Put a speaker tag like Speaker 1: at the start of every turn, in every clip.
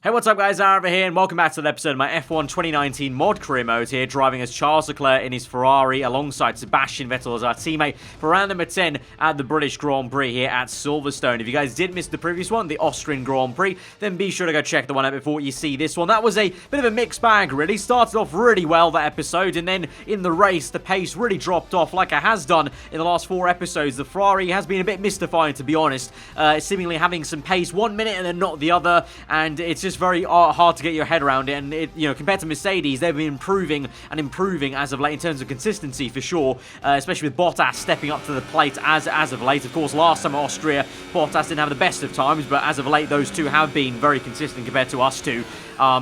Speaker 1: Hey, what's up guys, aarava here, and welcome back to the episode of my F1 2019 mod career mode here, driving as Charles Leclerc in his Ferrari alongside Sebastian Vettel as our teammate for round number 10 at the British Grand Prix here at Silverstone. If you guys did miss the previous one, the Austrian Grand Prix, then be sure to go check the one out before you see this one. That was a bit of a mixed bag, really. Started off really well, that episode, and then in the race, the pace really dropped off like it has done in the last 4 episodes. The Ferrari has been a bit mystifying, to be honest, seemingly having some pace one minute and then not the other, and it's just very hard to get your head around it. And compared to Mercedes, they've been improving and improving as of late in terms of consistency for sure, especially with Bottas stepping up to the plate as of late. Of course, last time at Austria, Bottas didn't have the best of times, but as of late, those two have been very consistent compared to us two.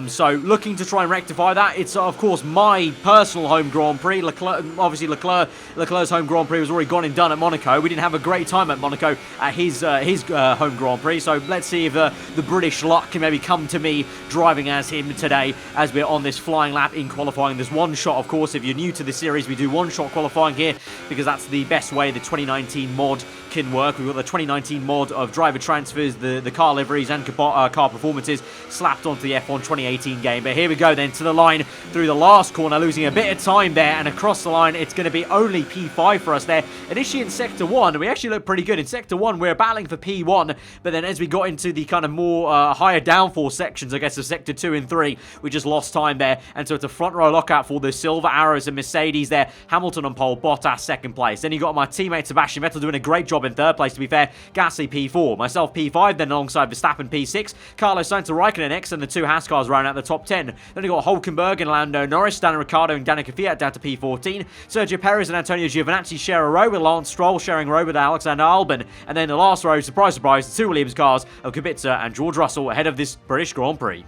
Speaker 1: So looking to try and rectify that. It's of course my personal home Grand Prix. Leclerc's home Grand Prix was already gone and done at Monaco. We didn't have a great time at Monaco at his home Grand Prix. So let's see if the British luck can maybe come to me driving as him today as we're on this flying lap in qualifying. There's one shot, of course. If you're new to the series, we do one shot qualifying here because that's the best way the 2019 mod can work. We've got the 2019 mod of driver transfers, the car liveries and car performances slapped onto the F1 2018 game. But here we go then to the line through the last corner, losing a bit of time there, and across the line it's going to be only P5 for us there. Initially in Sector 1, we actually look pretty good. In Sector 1, we're battling for P1, but then as we got into the kind of more higher downforce sections, I guess, of Sector 2 and 3, we just lost time there, and so it's a front row lockout for the Silver Arrows and Mercedes there. Hamilton on pole, Bottas second place. Then you got my teammate Sebastian Vettel doing a great job in third place, to be fair. Gasly P4, myself P5, then alongside Verstappen P6, Carlos Sainz and Raikkonen next, and the two Haas cars round out the top 10. Then you got Hülkenberg and Lando Norris, Daniel Ricciardo and Danica Fiat down to P14, Sergio Perez and Antonio Giovinazzi share a row with Lance Stroll sharing row with Alexander Albon, and then the last row, surprise surprise, the two Williams cars of Kubica and George Russell ahead of this British Grand Prix.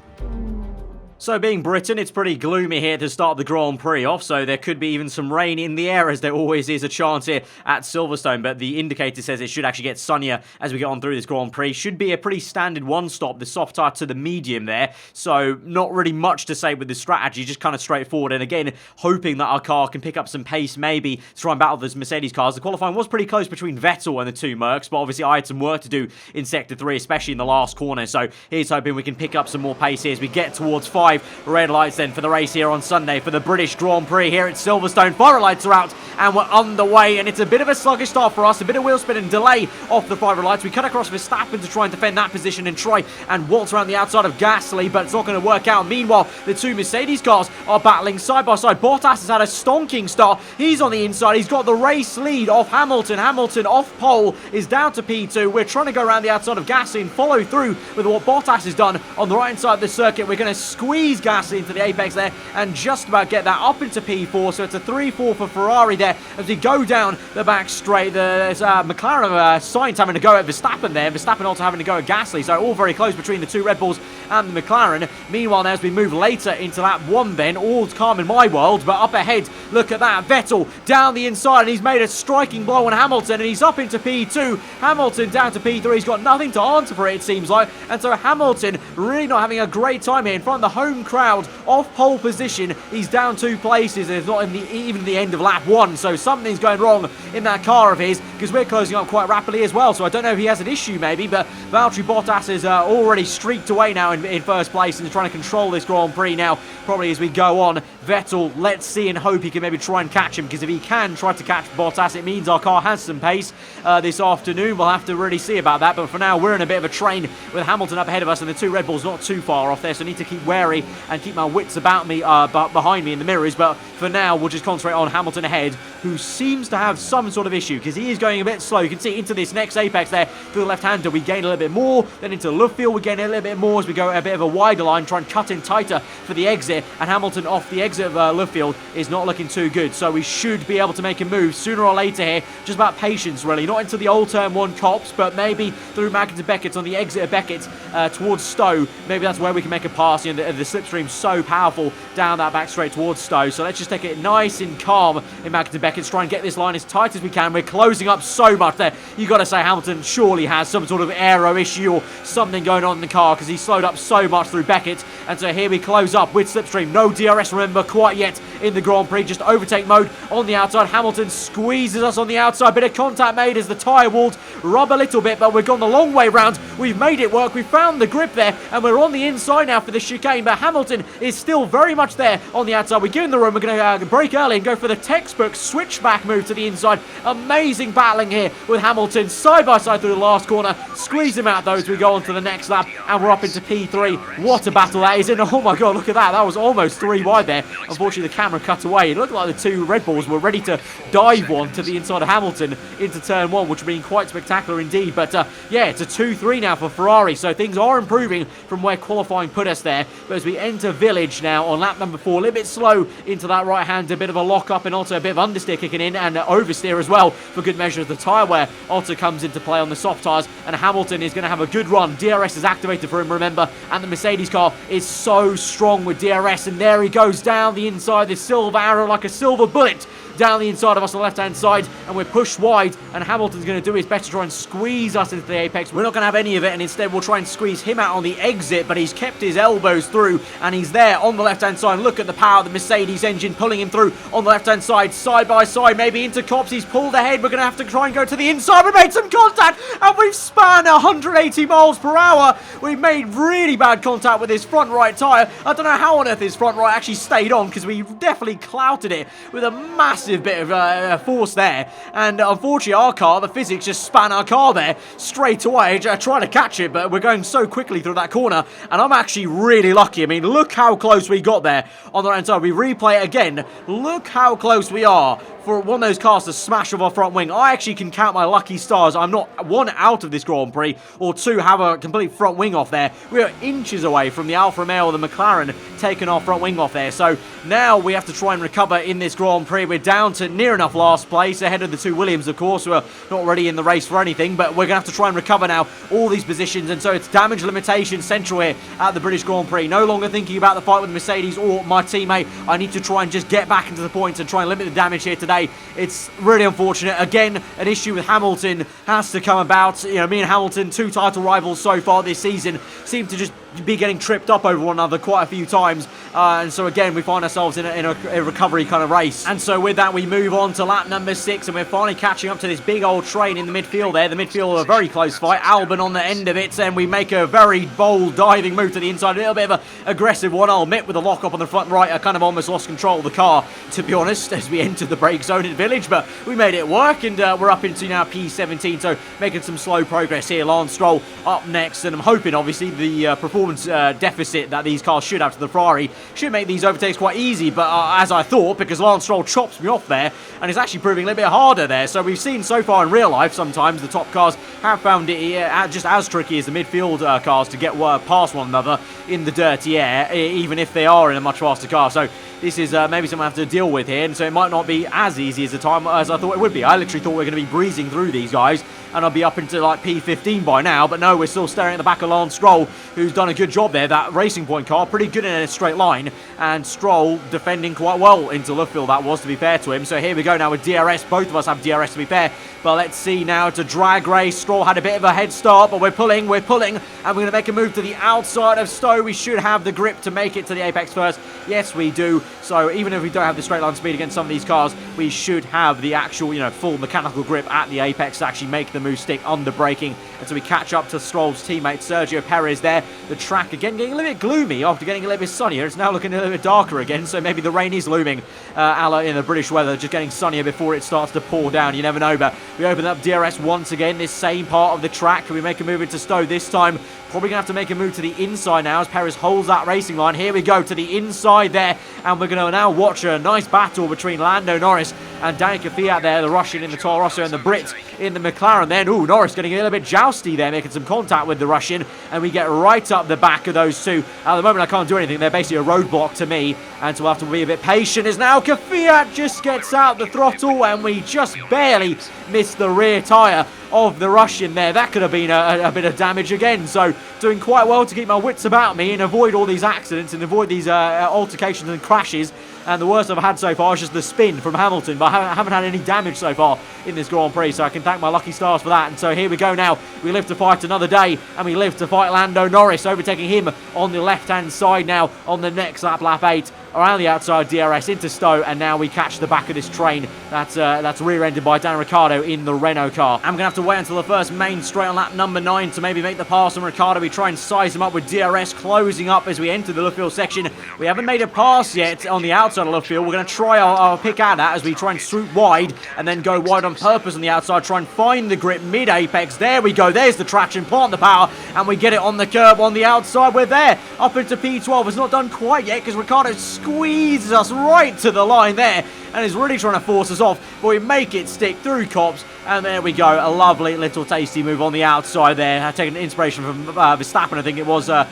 Speaker 1: So being Britain, it's pretty gloomy here to start the Grand Prix off, so there could be even some rain in the air, as there always is a chance here at Silverstone, but the indicator says it should actually get sunnier as we get on through this Grand Prix. Should be a pretty standard one-stop, the soft tire to the medium there, so not really much to say with the strategy, just kind of straightforward, and again, hoping that our car can pick up some pace maybe to try and battle those Mercedes cars. The qualifying was pretty close between Vettel and the two Mercs, but obviously I had some work to do in Sector 3, especially in the last corner, so here's hoping we can pick up some more pace here as we get towards 5 red lights then for the race here on Sunday for the British Grand Prix here at Silverstone. 5 red lights are out and we're underway, and it's a bit of a sluggish start for us, a bit of wheel spin and delay off the 5 red lights. We cut across Verstappen to try and defend that position and try and waltz around the outside of Gasly, but it's not going to work out. Meanwhile, the two Mercedes cars are battling side by side. Bottas has had a stonking start. He's on the inside. He's got the race lead off Hamilton. Hamilton off pole is down to P2. We're trying to go around the outside of Gasly and follow through with what Bottas has done on the right hand side of the circuit. We're going to squeeze Gasly into the apex there and just about get that up into P4, so it's a 3-4 for Ferrari there as we go down the back straight. There's McLaren Sainz having to go at Verstappen there, Verstappen also having to go at Gasly, so all very close between the two Red Bulls and the McLaren. Meanwhile, now as we move later into lap 1 then, all's calm in my world, but up ahead, look at that, Vettel down the inside, and he's made a striking blow on Hamilton, and he's up into P2, Hamilton down to P3, he's got nothing to answer for it seems like, and so Hamilton really not having a great time here in front of the home crowd, off pole position. He's down 2 places, and it's not even the end of lap 1, so something's going wrong in that car of his, because we're closing up quite rapidly as well, so I don't know if he has an issue maybe, but Valtteri Bottas has already streaked away now in first place and is trying to control this Grand Prix now, probably as we go on. Vettel, let's see and hope he can maybe try and catch him, because if he can try to catch Bottas, it means our car has some pace this afternoon. We'll have to really see about that, but for now we're in a bit of a train with Hamilton up ahead of us and the two Red Bulls not too far off there, so I need to keep wary and keep my wits about me, behind me in the mirrors, but for now we'll just concentrate on Hamilton ahead, who seems to have some sort of issue, because he is going a bit slow. You can see into this next apex there, through the left-hander, we gain a little bit more, then into Livefield we gain a little bit more as we go a bit of a wider line, try and cut in tighter for the exit, and Hamilton off the exit of Livefield is not looking too good, so we should be able to make a move sooner or later here. Just about patience really, not into the old turn 1 cops, but maybe through Maggins and Beckett on the exit of Beckett towards Stowe. Maybe that's where we can make a pass. The slipstream's so powerful down that back straight towards Stowe, so let's just take it nice and calm in Maggins and Beckett, try and get this line as tight as we can. We're closing up so much there. You got to say Hamilton surely has some sort of aero issue or something going on in the car, because he slowed up so much through Beckett, and so here we close up with slipstream. No DRS, remember, work quite yet in the Grand Prix. Just overtake mode on the outside. Hamilton squeezes us on the outside. Bit of contact made as the tyre walls rub a little bit, but we've gone the long way round. We've made it work. We found the grip there, and we're on the inside now for the chicane, but Hamilton is still very much there on the outside. We give him the room. We're going to break early and go for the textbook switchback move to the inside. Amazing battling here with Hamilton side by side through the last corner. Squeeze him out though as we go on to the next lap, and we're up into P3. What a battle that is. And oh my god, look at that. That was almost 3 wide there. Unfortunately, the camera cut away. It looked like the 2 Red Bulls were ready to dive one to the inside of Hamilton into turn 1, which would have been quite spectacular indeed. But yeah, it's a 2-3 now for Ferrari, so things are improving from where qualifying put us there. But as we enter Village now on lap number 4, a little bit slow into that right hand, a bit of a lock up and also a bit of understeer kicking in, and oversteer as well for good measure as the tyre wear also comes into play on the soft tyres, and Hamilton is going to have a good run. DRS is activated for him, remember, and the Mercedes car is so strong with DRS, and there he goes down the inside, the silver arrow like a silver bullet down the inside of us on the left-hand side, and we're pushed wide, and Hamilton's going to do his best to try and squeeze us into the apex. We're not going to have any of it, and instead we'll try and squeeze him out on the exit, but he's kept his elbows through, and he's there on the left-hand side. Look at the power of the Mercedes engine pulling him through on the left-hand side, side by side, maybe into cops. He's pulled ahead. We're going to have to try and go to the inside. We made some contact, and we've spun 180 miles per hour. We've made really bad contact with his front right tyre. I don't know how on earth his front right actually stayed on, because we definitely clouted it with a massive bit of force there, and unfortunately our car, the physics just span our car there straight away, trying to catch it, but we're going so quickly through that corner, and I'm actually really lucky. I mean, look how close we got there on the right hand side. We replay it again. Look how close we are for one of those cars to smash with our front wing. I actually can count my lucky stars. I'm not 1 out of this Grand Prix, or 2 have a complete front wing off there. We are inches away from the Alfa Romeo or the McLaren taking our front wing off there. So now we have to try and recover in this Grand Prix. We're down to near enough last place, ahead of the 2 Williams, of course, who are not really in the race for anything, but we're going to have to try and recover now all these positions, and so it's damage limitation central here at the British Grand Prix. No longer thinking about the fight with Mercedes or my teammate. I need to try and just get back into the points and try and limit the damage here today. It's really unfortunate. Again, an issue with Hamilton has to come about. You know, me and Hamilton, 2 title rivals so far this season, seem to just be getting tripped up over one another quite a few times, and so again we find ourselves in a recovery kind of race. And so with that we move on to lap number 6, and we're finally catching up to this big old train in the midfield there. The midfield, a very close fight, Albon on the end of it, and we make a very bold diving move to the inside, a little bit of an aggressive one, I'll admit, with a lock up on the front right. I kind of almost lost control of the car, to be honest, as we entered the brake zone in Village, but we made it work, and we're up into now P17, so making some slow progress here. Lance Stroll up next, and I'm hoping obviously the performance deficit that these cars should have to the Ferrari should make these overtakes quite easy, but as I thought, because Lance Stroll chops me off there, and it's actually proving a little bit harder there. So we've seen so far in real life, sometimes the top cars have found it just as tricky as the midfield cars to get past one another in the dirty air, even if they are in a much faster car. So this is maybe something I have to deal with here, and so it might not be as easy as the time as I thought it would be. I literally thought we were going to be breezing through these guys, and I'll be up into like P15 by now, but no, we're still staring at the back of Lance Stroll, who's done a good job there. That Racing Point car, pretty good in a straight line, and Stroll defending quite well into Livefield, that was, to be fair to him. So here we go now with DRS. Both of us have DRS, to be fair, but let's see now. It's a drag race. Stroll had a bit of a head start, but we're pulling, and we're going to make a move to the outside of Stowe. We should have the grip to make it to the apex first. Yes, we do. So even if we don't have the straight line speed against some of these cars, we should have the actual, full mechanical grip at the apex to actually make the move stick under braking. And so we catch up to Stroll's teammate Sergio Perez there. The track again getting a little bit gloomy after getting a little bit sunnier. It's now looking a little bit darker again, so maybe the rain is looming in the British weather, just getting sunnier before it starts to pour down. You never know, but we open up DRS once again, this same part of the track. Can we make a move into Stowe this time? Probably going to have to make a move to the inside now as Perez holds that racing line. Here we go to the inside there, and we're going to now watch a nice battle between Lando Norris and Danica Fiat there, the Russian in the Toro Rosso and the Brit in the McLaren. Then, Norris getting a little bit jousty there, making some contact with the Russian, and we get right up the back of those two. At the moment, I can't do anything. They're basically a roadblock to me, and so we'll have to be a bit patient as now Fiat just gets out the throttle, and we just barely missed the rear tyre of the Russian there. That could have been a bit of damage again. So doing quite well to keep my wits about me and avoid all these accidents and avoid these altercations and crashes. And the worst I've had so far is just the spin from Hamilton, but I haven't had any damage so far in this Grand Prix, so I can thank my lucky stars for that. And so here we go now. We live to fight another day, and we live to fight Lando Norris, overtaking him on the left-hand side now on the next lap, lap 8. around the outside, DRS into Stowe, and now we catch the back of this train that's rear-ended by Dan Ricciardo in the Renault car. I'm going to have to wait until the first main straight on lap number 9 to maybe make the pass on Ricciardo. We try and size him up with DRS closing up as we enter the Livefield section. We haven't made a pass yet on the outside of Livefield. We're going to try our pick at that as we try and swoop wide and then go wide on purpose on the outside, try and find the grip mid-apex. There we go. There's the traction, plant the power, and we get it on the curb on the outside. We're there. Up into P12. It's not done quite yet because Ricciardo squeezes us right to the line there and is really trying to force us off, but we make it stick through cops, and there we go. A lovely little tasty move on the outside there. I've taken inspiration from Verstappen, I think it was a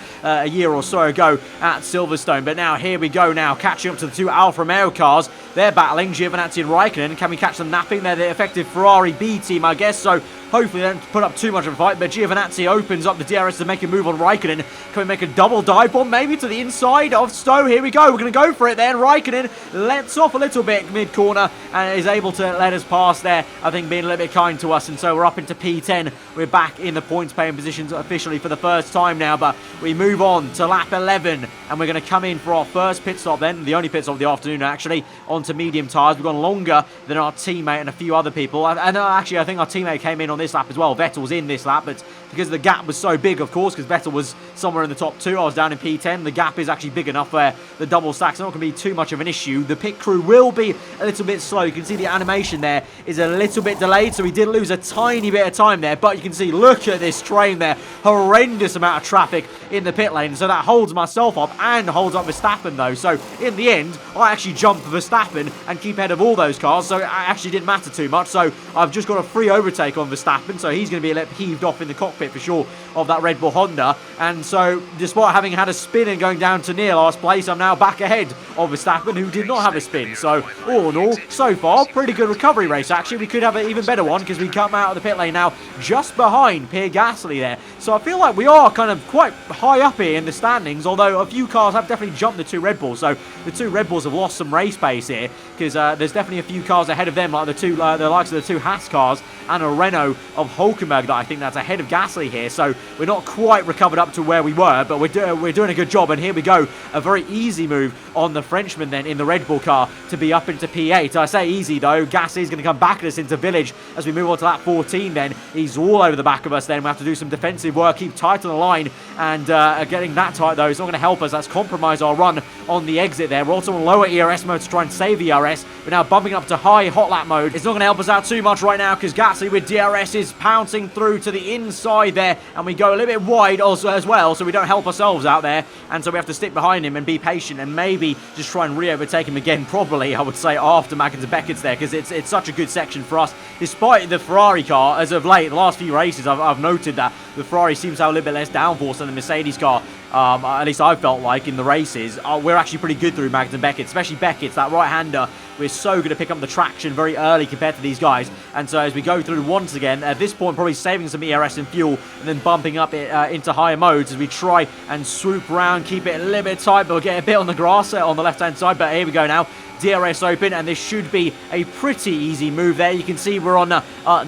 Speaker 1: year or so ago at Silverstone. But now here we go now, catching up to the two Alfa Romeo cars. They're battling, Giovinazzi and Raikkonen. Can we catch them napping? They're the effective Ferrari B team, I guess, so hopefully they don't put up too much of a fight. But Giovinazzi opens up the DRS to make a move on Raikkonen. Can we make a double dive bomb maybe to the inside of Stowe? Here we go. We're going to go for it then. Raikkonen lets off a little bit mid-corner and is able to let us pass there, I think being a little bit kind to us. And so we're up into P10. We're back in the points-paying positions officially for the first time now. But we move on to lap 11 and we're going to come in for our first pit stop then. The only pit stop of the afternoon actually, onto medium tyres. We've gone longer than our teammate and a few other people. And actually I think our teammate came in on this lap as well. Vettel was in this lap, but because the gap was so big, of course, because Vettel was somewhere in the top 2, I was down in P10. The gap is actually big enough where the double stack's not going to be too much of an issue. The pit crew will be a little bit slow. You can see the animation there is a little bit delayed, so we did lose a tiny bit of time there, but you can see, look at this train there. Horrendous amount of traffic in the pit lane, so that holds myself up and holds up Verstappen though. So in the end, I actually jumped Verstappen and keep ahead of all those cars, so it actually didn't matter too much. So I've just got a free overtake on Verstappen, so he's going to be a little heaved off in the cockpit for sure of that Red Bull Honda. And so despite having had a spin and going down to near last place, I'm now back ahead of Verstappen, who did not have a spin. So all in all, so far, pretty good recovery race actually. We could have an even better one because we come out of the pit lane now just behind Pierre Gasly there. So I feel like we are kind of quite high up here in the standings, although a few cars have definitely jumped the two Red Bulls. So the two Red Bulls have lost some race pace here because there's definitely a few cars ahead of them, like the likes of the two Haas cars and a Renault of Hulkenberg that I think that's ahead of Gasly here. So we're not quite recovered up to where we were, but we're doing a good job. And here we go, a very easy move on the Frenchman then in the Red Bull car to be up into P8. I say easy though, Gasly's going to come back at us into Village as we move on to lap 14 then. He's all over the back of us then. We have to do some defensive work, keep tight on the line, and getting that tight though is not going to help us. That's compromise our run on the exit there. We're also on lower ERS mode to try and save ERS. We're now bumping up to high hot lap mode. It's not going to help us out too much right now because Gasly with DRS is pouncing through to the inside there, and we go a little bit wide also as well, so we don't help ourselves out there, and so we have to stick behind him and be patient and maybe just try and re-overtake him again, probably I would say after Maggins and Beckett's there, because it's such a good section for us. Despite the Ferrari car, as of late, the last few races I've noted that the Ferrari seems to have a little bit less downforce than the Mercedes car. At least I felt like in the races. We're actually pretty good through Maggins and Beckett, especially Beckett's, that right-hander. We're so good to pick up the traction very early compared to these guys. And so as we go through once again, at this point probably saving some ERS and fuel and then bumping up it into higher modes as we try and swoop around, keep it a little bit tight, but we'll get a bit on the grass on the left-hand side. But here we go now. DRS open, and this should be a pretty easy move there. You can see we're on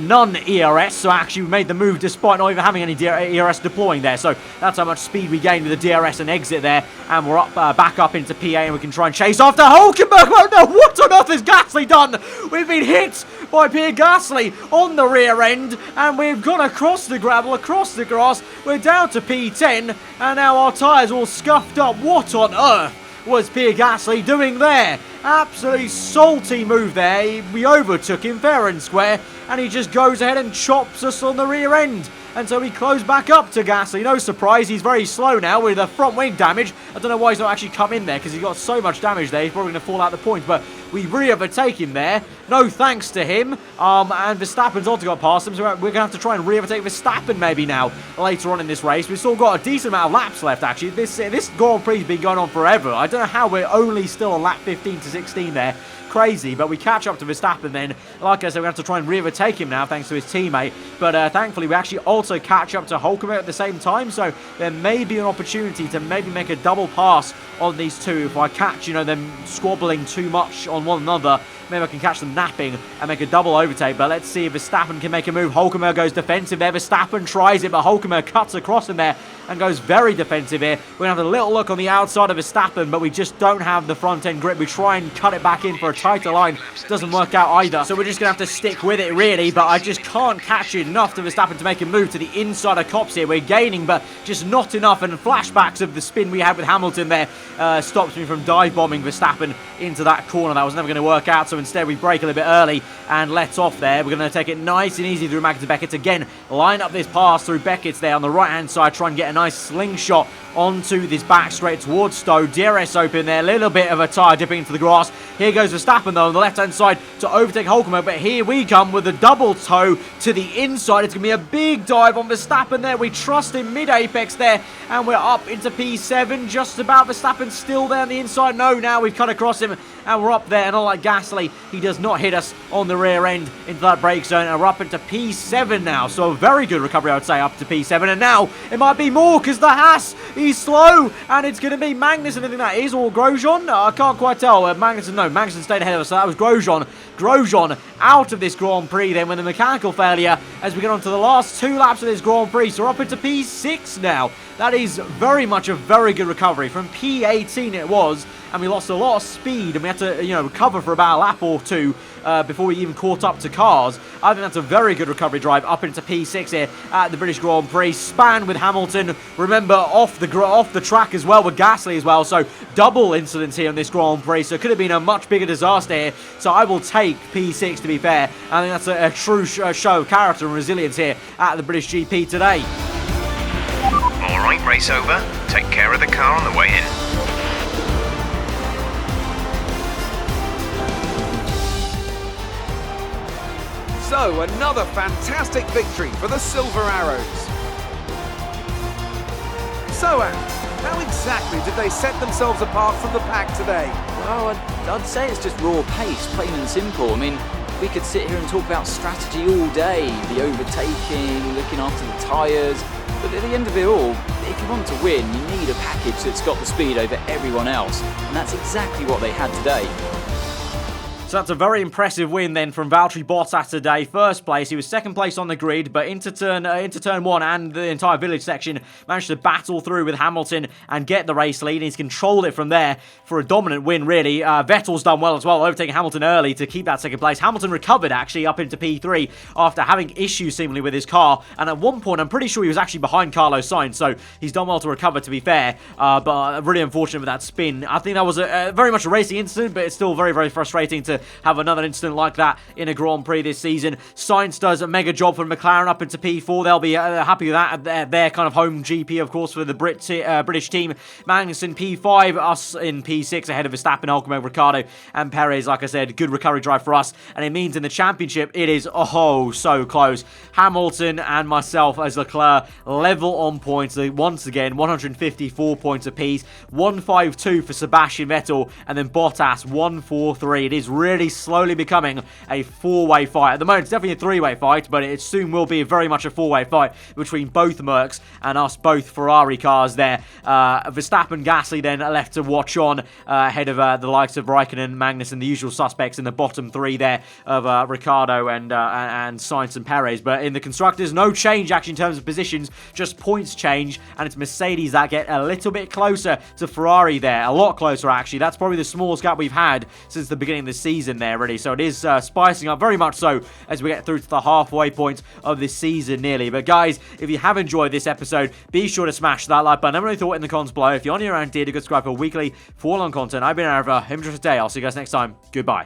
Speaker 1: none ERS, so actually we made the move despite not even having any ERS deploying there. So that's how much speed we gained with the DRS and exit there, and we're up back up into PA, and we can try and chase after Hulkenberg. Oh no, what on earth has Gasly done? We've been hit by Pierre Gasly on the rear end, and we've gone across the gravel, across the grass. We're down to P10, and now our tyres all scuffed up. What on earth was Pierre Gasly doing there? Absolutely salty move there. We overtook him fair and square, and he just goes ahead and chops us on the rear end. And so we close back up to Gasly. No surprise, he's very slow now with a front wing damage. I don't know why he's not actually come in there because he's got so much damage there. He's probably going to fall out the points, but we re-overtake him there. No thanks to him. And Verstappen's also got past him, so we're going to have to try and re-overtake Verstappen maybe now later on in this race. We've still got a decent amount of laps left, actually. This Grand Prix has been going on forever. I don't know how we're only still on lap 15 to 16 there. Crazy, but we catch up to Verstappen then. Like I said, we have to try and re-overtake him now thanks to his teammate, but thankfully we actually also catch up to Hulkenberg at the same time, so there may be an opportunity to maybe make a double pass on these two. If I catch, them squabbling too much on one another, maybe I can catch them napping and make a double overtake. But let's see if Verstappen can make a move. Hulkenberg goes defensive there. Verstappen tries it, but Hulkenberg cuts across him there and goes very defensive here. We're going to have a little look on the outside of Verstappen, but we just don't have the front end grip. We try and cut it back in for a tighter line. Doesn't work out either. So we're just going to have to stick with it, really, but I just can't catch it enough to Verstappen to make a move to the inside of Copse here. We're gaining, but just not enough, and flashbacks of the spin we had with Hamilton there stops me from dive bombing Verstappen into that corner. That was never going to work out, so instead we brake a little bit early and let off there. We're going to take it nice and easy through Magnussen and Beckett again. Line up this pass through Beckett's there on the right-hand side, try and get a nice slingshot onto this back straight towards Stowe. DRS open there, a little bit of a tyre dipping into the grass. Here goes Verstappen though on the left-hand side to overtake Hulkenberg, but here we come with a double toe to the inside. It's going to be a big dive on Verstappen there. We trust him mid-apex there, and we're up into P7, just about. Verstappen still there on the inside. No, now we've cut across him, and we're up there, and unlike Gasly, he does not hit us on the rear end into that brake zone, and we're up into P7 now. So a very good recovery, I would say, up to P7, and now it might be more, because the Haas, he's slow, and it's going to be Magnussen, I think that is, or Grosjean. I can't quite tell. Magnussen stayed ahead of us, so that was Grosjean. Grosjean out of this Grand Prix then with a mechanical failure as we get on to the last 2 laps of this Grand Prix. So we're up into P6 now. That is very much a very good recovery. From P18 it was, and we lost a lot of speed, and we had to, recover for about a lap or 2 before we even caught up to cars. I think that's a very good recovery drive up into P6 here at the British Grand Prix. Span with Hamilton, remember, off the track as well with Gasly as well, so double incidents here on this Grand Prix, so it could have been a much bigger disaster here. So I will take P6, to be fair. I think that's a true show of character and resilience here at the British GP today.
Speaker 2: Alright, race over. Take care of the car on the way in.
Speaker 3: So, another fantastic victory for the Silver Arrows. So, Ant, how exactly did they set themselves apart from the pack today?
Speaker 4: Well, I'd say it's just raw pace, plain and simple. I mean, we could sit here and talk about strategy all day, the overtaking, looking after the tyres, but at the end of it all, if you want to win, you need a package that's got the speed over everyone else, and that's exactly what they had today.
Speaker 1: So that's a very impressive win then from Valtteri Bottas today. First place, he was second place on the grid, but into turn 1 and the entire village section, managed to battle through with Hamilton and get the race lead. And he's controlled it from there for a dominant win, really. Vettel's done well as well, overtaking Hamilton early to keep that second place. Hamilton recovered actually up into P3 after having issues seemingly with his car, and at one point I'm pretty sure he was actually behind Carlos Sainz, so he's done well to recover, to be fair, but really unfortunate with that spin. I think that was very much a racing incident, but it's still very, very frustrating to have another incident like that in a Grand Prix this season. Sainz does a mega job for McLaren up into P4. They'll be happy with that. Their kind of home GP, of course, for the British team. Magnussen P5, us in P6 ahead of Verstappen, Hulkenberg, Ricciardo, and Perez. Like I said, good recovery drive for us, and it means in the championship it is so close. Hamilton and myself as Leclerc level on points once again, 154 points apiece. 152 for Sebastian Vettel, and then Bottas 143. It is really slowly becoming a 4-way fight. At the moment, it's definitely a 3-way fight, but it soon will be very much a 4-way fight between both Mercs and us both Ferrari cars there. Verstappen, Gasly then left to watch on ahead of the likes of Raikkonen, Magnussen, the usual suspects in the bottom 3 there of Ricciardo and Sainz and Perez. But in the constructors, no change actually in terms of positions, just points change, and it's Mercedes that get a little bit closer to Ferrari there, a lot closer actually. That's probably the smallest gap we've had since the beginning of the season there, really. So it is spicing up very much so as we get through to the halfway point of this season nearly. But guys, if you have enjoyed this episode, be sure to smash that like button. Let me know your thought in the comments below. If you're on your own, subscribe for weekly for all on content. I've been aarava. Have a interesting day. I'll see you guys next time. Goodbye.